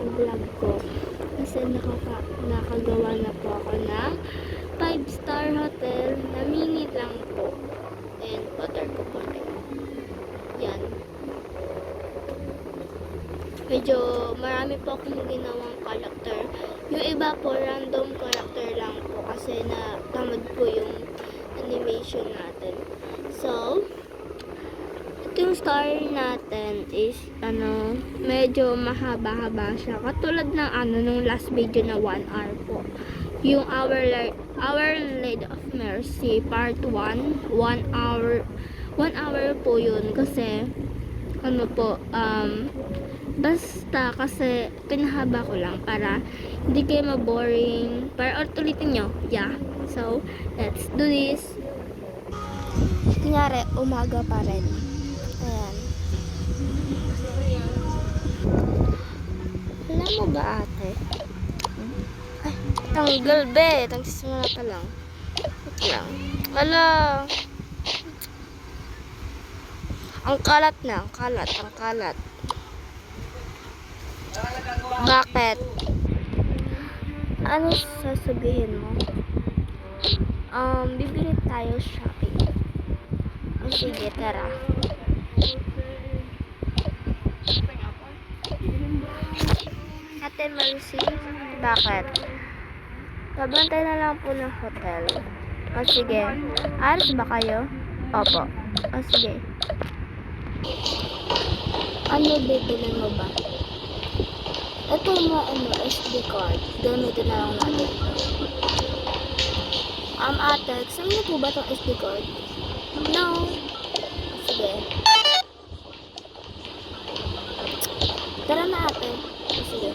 yung vlog ko. Kasi nakagawa na po ako ng 5-star hotel na mini lang po. And water ko po rin. Yan. Medyo marami po akong ginawang character. Yung iba po, random character lang po kasi na tamad po yung animation natin. So, yung star natin is medyo mahaba-haba siya. Katulad ng nung last video na 1 hour po. Yung Our Lady of Mercy part 1, 1 hour po yun kasi basta kasi pinahaba ko lang para hindi kayo maboring, para ulitin nyo. Yeah. So, let's do this. Kunyari, umaga pa rin. Ayan. Alam mo ba ate? Ay, tanggal be. Tangsisimula pa lang. Wait lang. Ala. Ang kalat na. Ang kalat. Bakit? Ano sasabihin mo? Bibili tayo shopping. Sige, tara. Ate Mercy, bakit? Pabantay na lang po ng hotel. O sige. Alis ba kayo? Opo. O sige. Ano bibilin mo ba? Ito mo SD card. Gamitin na lang natin. Ate, saan niyo po ba itong SD card? No. Sige. Tara na ate. Sige.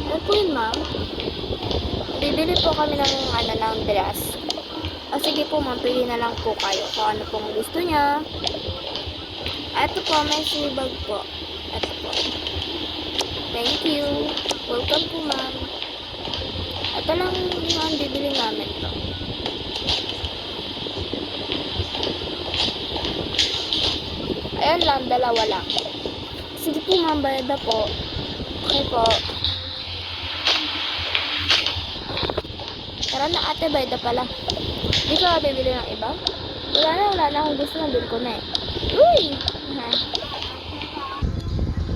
Ano po yun ma'am? Bibili po kami ng dress. Sige po ma'am, pili na lang po kayo kung ano pong gusto niya. Ito po, may sibag po. Ito po. Thank you. Welcome po ma'am. Ito lang yung bibili namin to. Ayan lang, dalawa lang. Sige po ma'am, bayad na po. Okay po. Tara na ate, bayad na pala. Hindi ka bibili ng iba? Wala na akong gusto na bill ko na eh. Uy!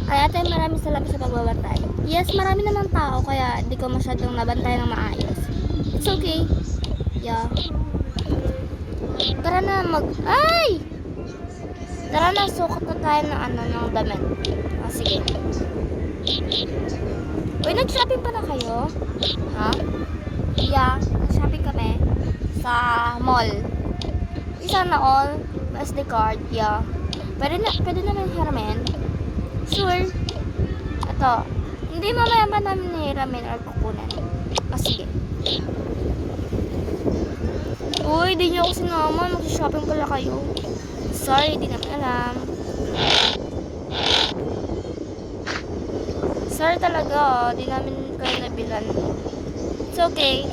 Ay ate, maraming salamat sa pagbabantay. Yes, marami naman tao kaya hindi ko masyadong nabantay ng maayos. It's okay. Yeah. Tara na Ay! Tara na, sukat na tayo ng damit. Sige. Uy, nag-shopping pa na kayo? Ha? Yeah, nag-shopping kami sa mall. Isa na all, SD card, yeah. Pwede naman hiramin. Sure. Ito. Hindi mamaya pa namin hiramin or kukunan. Sige. Uy, di nyo ako sinama. Mag-shopping pala kayo. Sorry, di naman alam. Sorry talaga, di namin kayo nabilan. It's okay.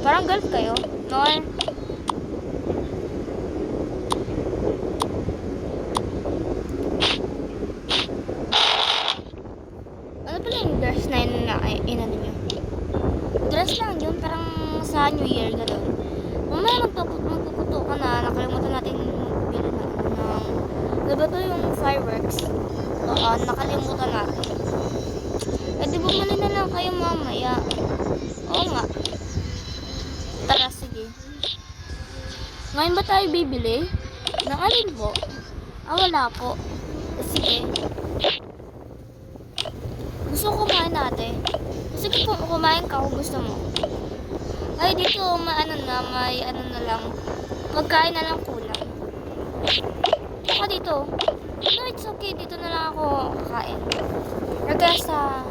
Parang girl kayo, no? Ano pala yung dress na yun na inano nyo? Dress lang yun, parang sa New Year, gano'n. Mamaya magpuputo ka na, nakalimutan natin bili na ng diba to yung fireworks? Oo, nakalimutan natin. Di bumili na lang kayo mamaya. Oo nga. Tara, sige. Ngayon ba tayo bibili? Ng alin po? Wala po. Sige. Gusto ko kumain natin. Sige po, kumain ka kung gusto mo. Ay, dito, may na lang. Magkain na lang kulang. Ako dito. No, it's okay. Dito na lang ako kakain. Or sa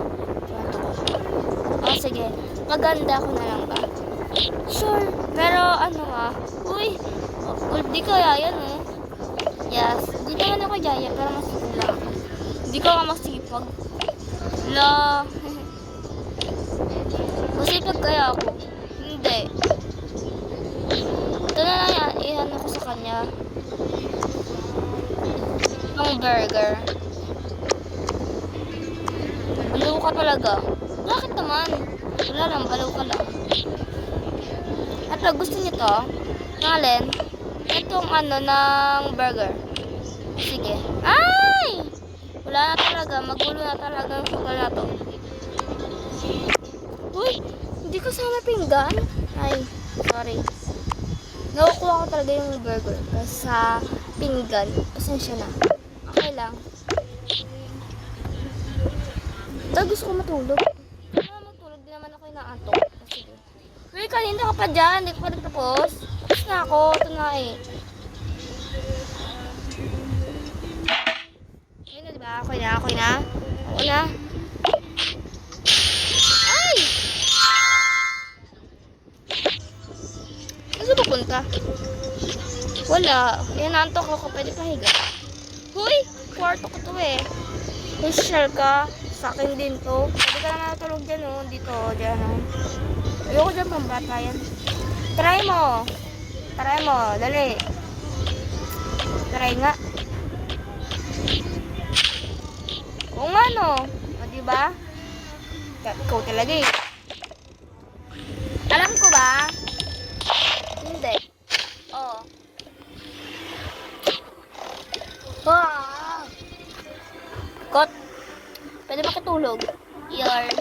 kwarto ko. Sige. Maganda ako na lang ba? Sure. Pero, uy, di kaya yan, eh. Yes. Di naman ako jaya, pero masipag lang. Di ko masipag. La. Masipag kaya ako. Hindi. Ito na lang yan. Iyan ako sa kanya. Ang burger. ka talaga. Bakit naman? Wala lang, balaw ka lang. At gusto niyo to? Ngalin? Itong ano ng burger. Sige. Ay! Wala na talaga. Magulo na talaga ang sugar na to. Uy! Hindi ko sana pinggan. Ay, sorry. Nakukuha ko talaga yung burger. Kasi sa pinggan. Pasensya na. Okay lang. Dahil gusto ko matulog. Matulog din naman ako inaantok. Sige. Uy, kanina ka pa dyan. Hindi ko pa rin tapos. Tapos na ako. Ito na eh. Ayun na, diba? Ako na. Ako na. Ay! Saan ba punta? Wala. Yan, naantok ako. Pwede pahiga. Huy! Kwarto ko to eh. Social ka. Sa akin din to. Pwede ka na natulog dyan oh. Dito, dyan oh. Ayoko dyan pambata yan. Try mo. Dali. Try nga. Oo nga no. O diba? Ikaw talaga eh. Alam ko ba? Hindi. Oo. Kot. Pwede makitulog. Yarn.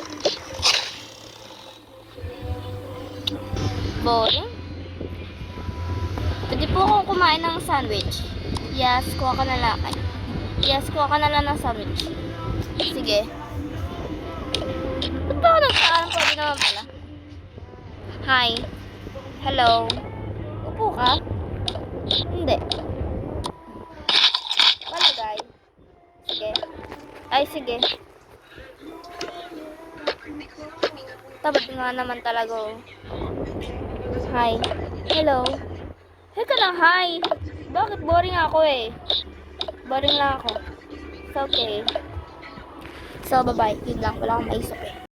Boring. Pwede po akong kumain ng sandwich. Yes, kuha ka na lang. Yes, kuha ka na lang ng sandwich. Sige. Ba't ba ako nagkaan? Pwede naman pala. Hi. Hello. Upo ka? Hindi. Palagay. Sige. Ay, sige. Tabad nga naman talaga. Hi. Hello. Hey ka lang, hi. Bakit boring ako eh? Boring lang ako. It's okay. So, bye-bye. Yun lang. Wala akong maisip eh.